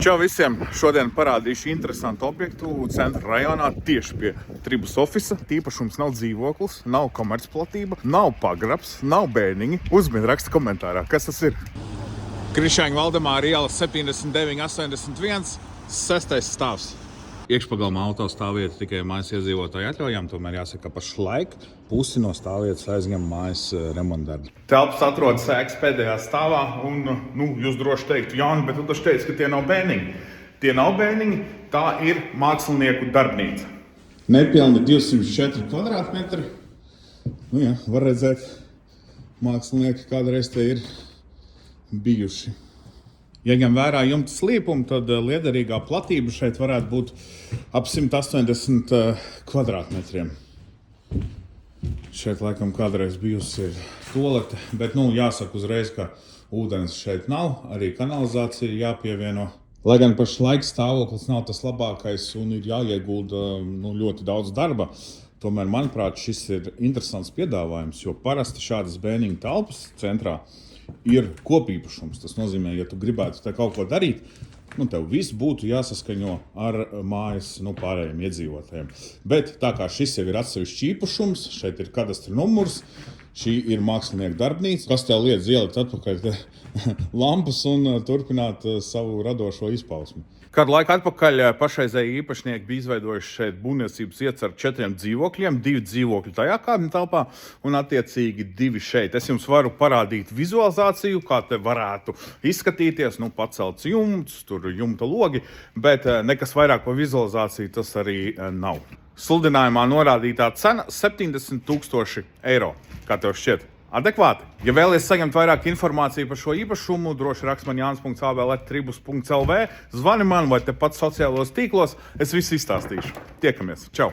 Čau visiem! Šodien parādīšu interesantu objektu centra rajonā tieši pie Tribus ofisa. Īpašums nav dzīvoklis, nav komercplatība, nav pagrabs, nav bērniņi. Uzmini, raksta komentārā, kas tas ir. Krišāņu Valdemāra iela 7981, 6. stāvs. Iekšpagalmā auto stāvvieta tikai mājas iedzīvotāju atļaujām, tomēr jāsaka, ka pašlaik pusi no stāvvietas aizņem mājas remontdarbi. Telpas atrodas ēkas pēdējā stāvā un, jūs droši teiktu, Jāni, bet tu taču teici, ka tie nav bērniņi. Tie nav bērniņi, tā ir mākslinieku darbnīca. Nepilni 204 kvadrātmetri. Var redzēt, mākslinieki kādreiz te ir bijuši. Ja ņem vērā jumta slīpumu, tad liederīgā platība šeit varētu būt ap 180 kvadrātmetriem. Šeit laikam kādreiz bijusi tolete, bet jāsaka uzreiz, ka ūdens šeit nav, arī kanalizācija jāpievieno. Lai gan pašlaik stāvoklis nav tas labākais un ir jāiegulda ļoti daudz darba, tomēr, manuprāt, šis ir interesants piedāvājums, jo parasti šādas bērniņu telpas centrā ir kopīpašums. Tas nozīmē, ja tu gribētu te kaut ko darīt, tev viss būtu jāsaskaņo ar mājas pārējiem iedzīvotājiem. Bet tā kā šis jau ir atsevišķs īpašums, šeit ir kadastra numurs, šī ir mākslinieku darbnīca, kas tev liedz ielikt atpakaļ lampas un turpināt savu radošo izpausmi. Kādu laiku atpakaļ pašreizēji īpašnieki bija izveidojuši šeit būvniecības ietvaru ar 4 dzīvokļiem, 2 dzīvokļi tajā kāda telpā un attiecīgi 2 šeit. Es jums varu parādīt vizualizāciju, kā te varētu izskatīties, pacelts jumts, tur jumta logi, bet nekas vairāk par vizualizāciju tas arī nav. Sludinājumā norādītā cena 70 000 eiro. Kā tev šķiet? Adekvāti. Ja vēlies saņemt vairāk informāciju par šo īpašumu, droši raksti man jānis.abel@tribus.lv, zvani man vai tepat sociālos tīklos, es visu izstāstīšu. Tiekamies. Čau!